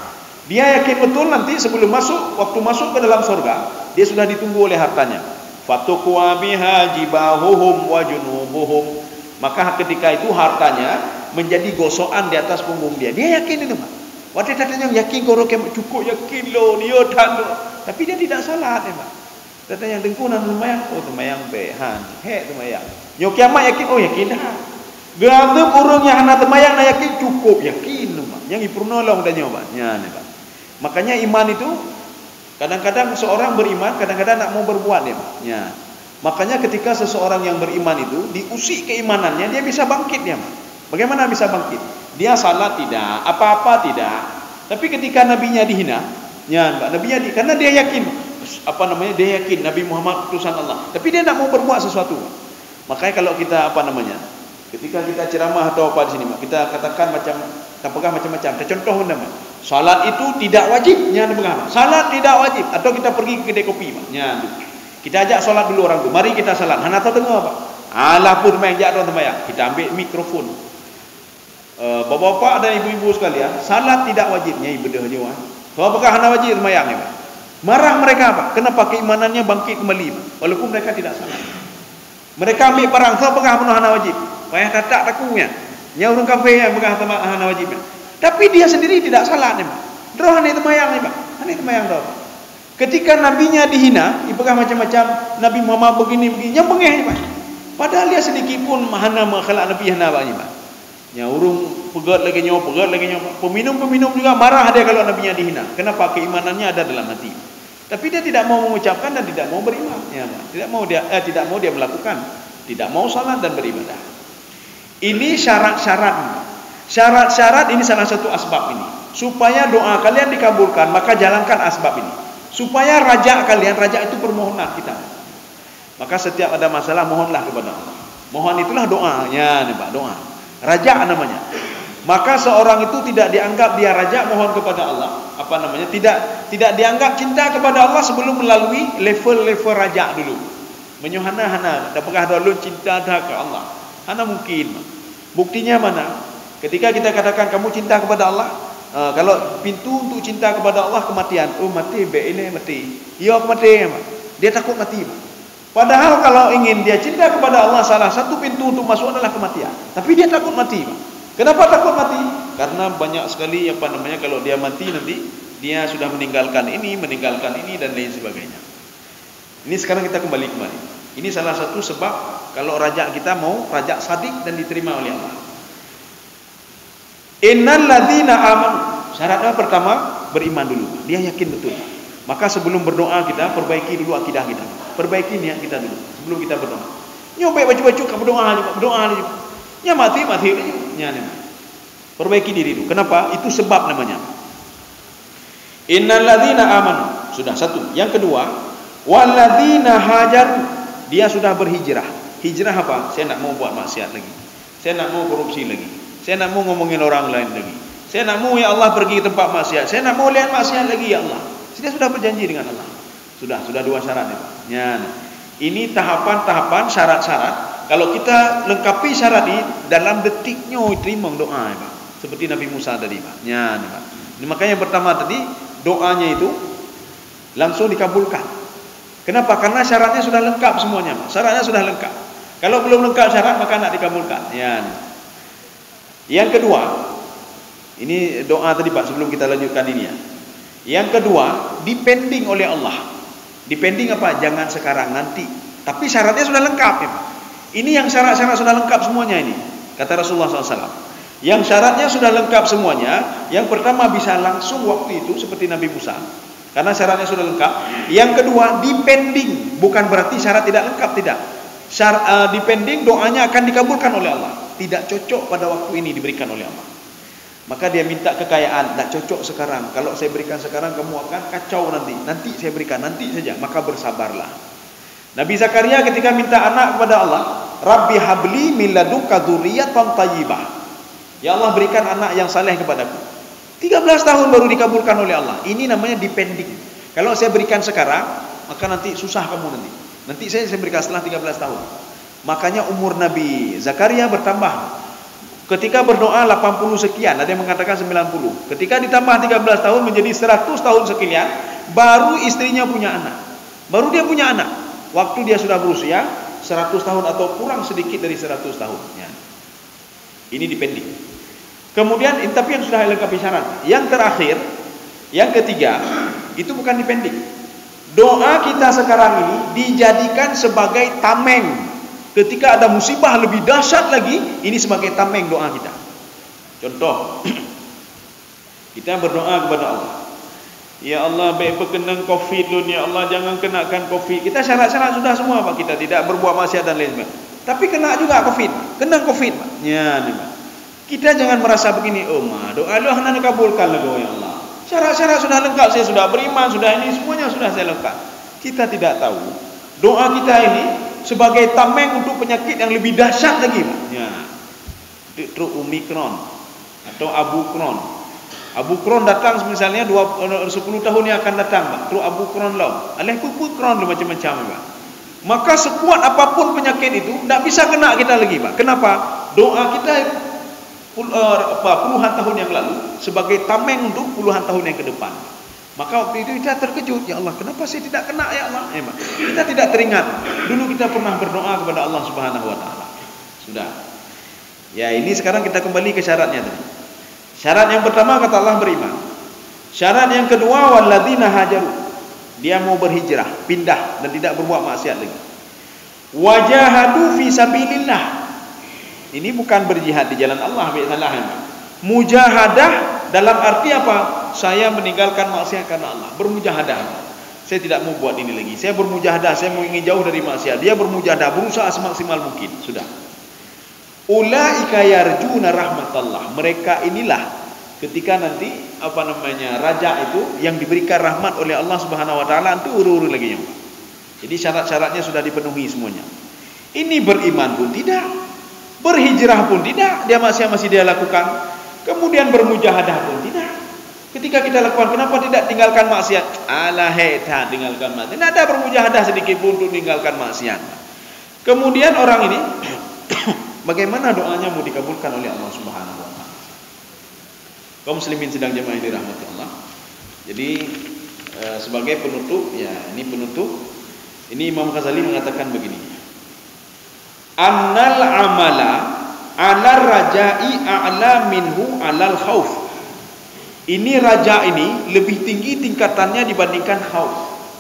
Dia yakin betul nanti sebelum waktu masuk ke dalam surga, dia sudah ditunggu oleh hartanya. Fatuqwa biha jibahuhum wa junubuhum. Maka ketika itu hartanya menjadi gosokan di atas punggung dia. Dia yakin itu, Pak. Waktu tanya yakin kau kiamat cukup yakin lo ni otan lo. Tapi dia tidak salat, Pak. Datang yang dengkunan semayang, semayang behan, semayang. Nyok kiamat yakin, yakin dah. Gadep urang yang hana temayang na yakin cukup yakin Pak. Yang ipernolong dan nyoba. Ya nih Pak. Makanya iman itu kadang-kadang seorang beriman, kadang-kadang nak mau berbuat dia. Ya. Makanya ketika seseorang yang beriman itu diusik keimanannya, dia bisa bangkit dia. Bagaimana bisa bangkit? Dia salat tidak, apa-apa tidak. Tapi ketika nabinya dihina, ya nabinya karena dia yakin dia yakin Nabi Muhammad utusan Allah. Tapi dia nak mau berbuat sesuatu. Makanya kalau kita ketika kita ceramah atau apa di sini, kita katakan macam kita pegang macam-macam. Kita contoh nama. Salat itu tidak wajib, nya pegang. Salat tidak wajib atau kita pergi ke kedai kopi, nya. Kita ajak salat dulu orang tu. Mari kita salat. Hana tahu dengar apa? Alah pun main jak orang sembahyang. Kita ambil mikrofon. Bapak-bapak dan ibu-ibu sekalian, salat tidak wajibnya ibadah je. Kalau apakah hana wajib sembahyang ni? Marah mereka apa? Kenapa keimanannya bangkit kembali? Walaupun mereka tidak salat. Mereka ambil perang, so apakah penuh hana wajib? Payah katak takunya. Nya orang kafir yang pegang hana wajibnya. Tapi dia sendiri tidak salat ni. Drah ni sembahyang ni, Pak. Hani sembahyang dah. Ketika nabinya dihina, ibarat macam-macam Nabi Muhammad begini, yang bengeh Pak. Padahal dia sedikit pun hana makhluk Nabi hana Pak ni Pak. Ya urung pegat lagi nyawa. Peminum juga marah dia kalau nabinya dihina. Kenapa? Keimanannya ada dalam hati. Tapi dia tidak mau mengucapkan dan tidak mau beriman. Ya, Pak. Tidak mau dia melakukan, tidak mau salat dan beribadah. Ini syarat-syarat. Syarat-syarat ini salah satu asbab ini. Supaya doa kalian dikabulkan, maka jalankan asbab ini. Supaya raja itu permohonan kita. Maka setiap ada masalah mohonlah kepada Allah. Mohon itulah doanya nih Pak, doa. Raja namanya. Maka seorang itu tidak dianggap dia raja mohon kepada Allah. Tidak dianggap cinta kepada Allah sebelum melalui level-level raja dulu. Menyuhana dapatlah dulu cinta dah ke Allah. Hana mungkin. Buktinya mana? Ketika kita katakan kamu cinta kepada Allah, kalau pintu untuk cinta kepada Allah kematian, mati, ini mati. Ya mati, dia takut mati. Padahal kalau ingin dia cinta kepada Allah, salah satu pintu untuk masuk adalah kematian. Tapi dia takut mati. Kenapa takut mati? Karena banyak sekali kalau dia mati nanti dia sudah meninggalkan ini dan lain sebagainya. Ini sekarang kita kembali. Ini salah satu sebab kalau raja kita mau raja sadik dan diterima oleh Allah. Innal ladzina amanu. Syaratnya pertama beriman dulu. Dia yakin betul. Maka sebelum berdoa kita perbaiki dulu akidah kita. Perbaiki niat kita dulu sebelum kita berdoa. Nyoba baju-baju kamu berdoa juga. Ya mati. Ya. Perbaiki diri dulu. Kenapa? Itu sebab namanya. Innal ladzina amanu. Sudah satu. Yang kedua, walladzina hajaru. Dia sudah berhijrah. Hijrah apa? Saya nak mau buat maksiat lagi. Saya nak mau korupsi lagi. Saya nak mau ngomongin orang lain lagi. Saya nak mau ya Allah pergi ke tempat maksiat. Saya nak mau lihat maksiat lagi ya Allah. Dia sudah berjanji dengan Allah. Sudah dua syarat ya Pak. Ya. Ini tahapan-tahapan syarat-syarat. Kalau kita lengkapi syarat ini dalam detiknya terima doa ya Pak. Seperti Nabi Musa tadi Pak. Ya, Pak. Ini makanya yang pertama tadi doanya itu langsung dikabulkan. Kenapa? Karena syaratnya sudah lengkap semuanya Pak. Syaratnya sudah lengkap. Kalau belum lengkap syarat maka nak dikabulkan. Ya. Yang kedua, ini doa tadi Pak sebelum kita lanjutkan ini ya. Yang kedua, dipending oleh Allah. Dipending apa? Jangan sekarang, nanti. Tapi syaratnya sudah lengkap ya Pak. Ini yang syarat-syarat sudah lengkap semuanya ini. Kata Rasulullah SAW. Yang syaratnya sudah lengkap semuanya. Yang pertama bisa langsung waktu itu seperti Nabi Musa. Karena syaratnya sudah lengkap. Yang kedua, dipending. Bukan berarti syarat tidak lengkap, tidak. Dipending doanya akan dikabulkan oleh Allah. Tidak cocok pada waktu ini diberikan oleh Allah. Maka dia minta kekayaan, tak cocok sekarang. Kalau saya berikan sekarang kamu akan kacau nanti. Nanti saya berikan, nanti saja. Maka bersabarlah. Nabi Zakaria ketika minta anak kepada Allah, Rabbi habli min ladunka dzurriyyatan thayyibah. Ya Allah berikan anak yang saleh kepadaku. 13 tahun baru dikabulkan oleh Allah. Ini namanya depending. Kalau saya berikan sekarang, maka nanti susah kamu nanti. Nanti saya berikan setelah 13 tahun. Makanya umur Nabi Zakaria bertambah. Ketika berdoa 80 sekian, ada yang mengatakan 90. Ketika ditambah 13 tahun menjadi 100 tahun sekian, baru istrinya punya anak. Baru dia punya anak. Waktu dia sudah berusia 100 tahun atau kurang sedikit dari 100 tahun. Ya. Ini dipending. Kemudian, tapi yang sudah lengkap syarat. Yang terakhir, yang ketiga, itu bukan dipending. Doa kita sekarang ini dijadikan sebagai tameng Ketika ada musibah lebih dahsyat lagi, ini sebagai tameng doa kita. Contoh, kita berdoa kepada Allah, ya Allah, baik berkenaan COVID dulu, ya Allah jangan kenakan COVID. Kita syarat-syarat sudah semua Pak, kita tidak berbuat maksiat dan lain sebagainya. Tapi kena juga COVID, kena COVID Pak. Ya, nih, Pak. Kita jangan merasa begini, oh ma, doa lu hendak dikabulkan lagi ya Allah. Syarat-syarat sudah lengkap, saya sudah beriman, sudah ini semuanya sudah saya lengkap. Kita tidak tahu doa kita ini sebagai tameng untuk penyakit yang lebih dahsyat lagi Pak. Ya. Truk Omicron atau Abu Kron. Abu Kron datang misalnya 10 tahun yang akan datang Pak. Truk Abu Kron lah. Alih kuku Kron macam-macam Pak. Maka sekuat apapun penyakit itu tidak bisa kena kita lagi Pak. Kenapa? Doa kita puluhan tahun yang lalu sebagai tameng untuk puluhan tahun yang ke depan. Maka waktu itu kita terkejut, ya Allah, kenapa saya tidak kena ya Allah? Kita tidak teringat. Dulu kita pernah berdoa kepada Allah Subhanahu wa taala. Sudah. Ya, ini sekarang kita kembali ke syaratnya tadi. Syarat yang pertama kata Allah beriman. Syarat yang kedua walladzina hajaru. Dia mau berhijrah, pindah dan tidak berbuat maksiat lagi. Wajahadu fi sabilillah. Ini bukan berjihad di jalan Allah, salah ya. Mujahadah dalam arti apa? Saya meninggalkan maksiat karena Allah. Bermujahadah. Saya tidak mau buat ini lagi. Saya bermujahadah, saya mau ingin jauh dari maksiat. Dia bermujahadah, berusaha semaksimal mungkin. Sudah. Ulaika yarjuna rahmatallah. Mereka inilah ketika nanti raja itu yang diberikan rahmat oleh Allah Subhanahu wa taala itu uru-uru lagi ya. Jadi syarat-syaratnya sudah dipenuhi semuanya. Ini beriman pun tidak, berhijrah pun tidak, dia masih dia lakukan. Kemudian bermujahadah pun tidak. Ketika kita lakukan, kenapa tidak tinggalkan maksiat? Alah tak tinggalkan maksiat. Tidak ada bermujahadah sedikit pun untuk tinggalkan maksiat. Kemudian orang ini bagaimana doanya mau dikabulkan oleh Allah Subhanahu wa taala? Kaum muslimin sedang jemaah yang dirahmati Allah. Jadi sebagai penutup, ya ini penutup. Ini Imam Ghazali mengatakan begini. Annal amala ala raja'i a'la minhu alal khauf. Ini raja ini lebih tinggi tingkatannya dibandingkan khauf.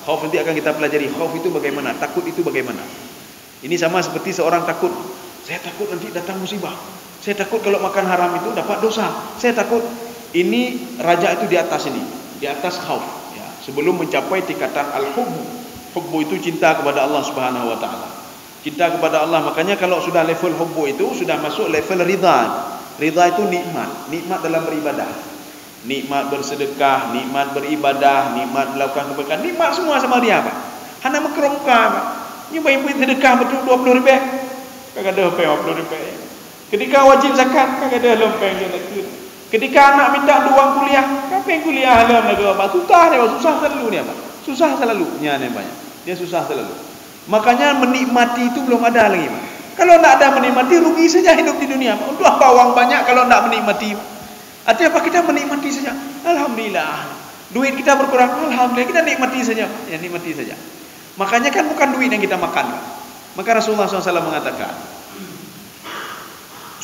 Khauf nanti akan kita pelajari. Khauf itu bagaimana? Takut itu bagaimana? Ini sama seperti seorang takut. Saya takut nanti datang musibah. Saya takut kalau makan haram itu dapat dosa. Saya takut. Ini raja itu di atas ini, di atas khauf. Ya, sebelum mencapai tingkatan al-hubbu. Hubbu itu cinta kepada Allah Subhanahu wa taala. Cinta kepada Allah, makanya kalau sudah level hubbu itu sudah masuk level ridha. Ridha itu nikmat, nikmat dalam beribadah, nikmat bersedekah, nikmat beribadah, nikmat melakukan kebaikan, nikmat semua sama dia Pak. Hanya mekerongka Pak. Nyubai sedekah betul 20 ribu. Kagak ada 50 ribu. Ketika wajib zakat kagak ada lempeng dia nak. Ketika anak minta uang kuliah, kapan kuliah dalam negara Pak? Susah selalu dia Pak. Susah selalu nya banyak. Dia susah selalu. Makanya menikmati itu belum ada lagi Pak. Kalau tidak ada menikmati, rugi saja hidup di dunia Pak. Untuk apa uang banyak kalau tidak menikmati? Artinya apa? Kita menikmati saja. Alhamdulillah. Duit kita berkurang, alhamdulillah kita nikmati saja. Ya nikmati saja. Makanya kan bukan duit yang kita makan Pak. Maka Rasulullah SAW mengatakan,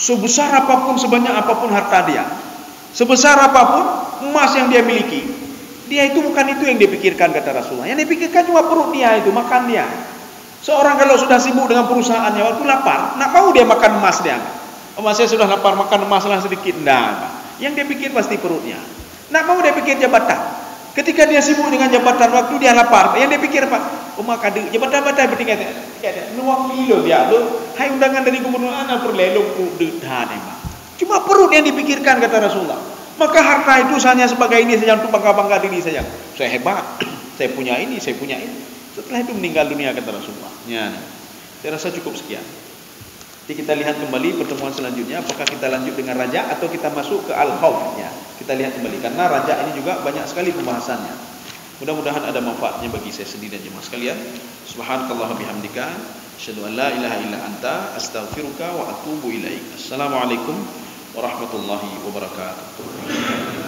sebesar apapun, sebanyak apapun harta dia, sebesar apapun emas yang dia miliki, dia itu bukan itu yang dipikirkan kata Rasulullah. Yang dipikirkan cuma perut dia itu, makan dia. Seorang kalau sudah sibuk dengan perusahaannya, waktu lapar, nak mau dia makan emas dia. Emas saya sudah lapar, makan emas lah sedikit. Nah, yang dia pikir pasti perutnya. Nak mau dia pikir jabatan. Ketika dia sibuk dengan jabatan, waktu dia lapar, yang dia pikir Pak, kada jabatan-jabatan bertingkat. Nuang kilo dia, hai undangan dari gubernur anak perlelong dah Pak. Cuma perut yang dipikirkan kata Rasulullah. Maka harta itu hanya sebagai ini saja untuk bangga-bangga diri saja. Saya hebat, saya punya ini, saya punya ini. Setelah itu meninggal dunia kata Rasulullah. Ya, saya rasa cukup sekian. Nanti kita lihat kembali pertemuan selanjutnya. Apakah kita lanjut dengan raja atau kita masuk ke al-khauf. Ya, kita lihat kembali. Karena raja ini juga banyak sekali pembahasannya. Mudah-mudahan ada manfaatnya bagi saya sendiri dan jemaah sekalian. Subhanakallah bihamdika. Asyhadu an la ilaha illa anta. Astaghfiruka wa atubu ilaik. Assalamualaikum warahmatullahi wabarakatuh.